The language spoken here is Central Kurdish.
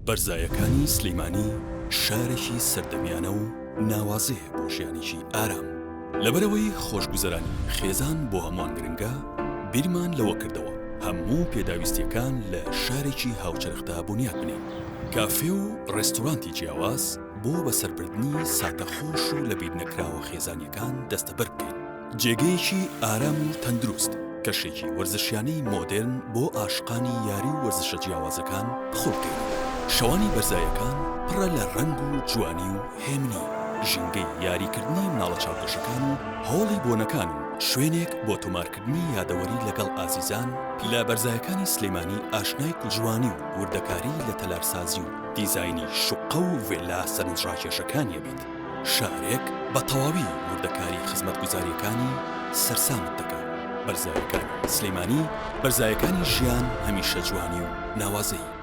بەرزایەکانی سلەیمانی شارێکی سەردەمیانە و ناوازەیە بۆ ژیانێکی ئارام. لەبەرەوەی خۆشگوزەرانی خێزان بۆ هەمووان گرنگە، بیرمان لەوە کردەوە هەموو پێداویستیەکان لە شارێکی هاوچەرخدا بنیاد بنین. کافێ و ڕێستۆرانتی جیاواز بۆ بەسەربردنی ساتەخۆش و لە بیر نەکراوە خێزانیەکان دەستەبەر بکەین. جێگەیەکی ئارام و تەندروست، کەشێکی وەرزشیانەی مۆدێرن بۆ عاشقانی یاری و وەرزشە جیاوازەکان بخۆ بکەین. شەوانی بەرزایەکان پڕە لە ڕەنگ و جوانی و هێمنی، ژینگەی یاریکردنی مناڵە چاوپۆشەکان و هۆڵی بۆنەکان و شوێنێک بۆ تۆمارکردنی یادەوەری لەگەڵ ئازیزان. لە بەرزایەکانی سلەیمانی ئاشنای کوژوانی و وردەکاری لە تەلارسازی و دیزاینی شوقە و ڤێلا سەرنجڕاکێشەکانیە بێت. شارێک بە تەواوی وردەکاری خزمەتگوزاریەکانی سەرسامت دەکات. بەرزایەکانی سلەیمانی، بەرزایەکانی ژیان هەمیشە جوانی و ناوازەیی.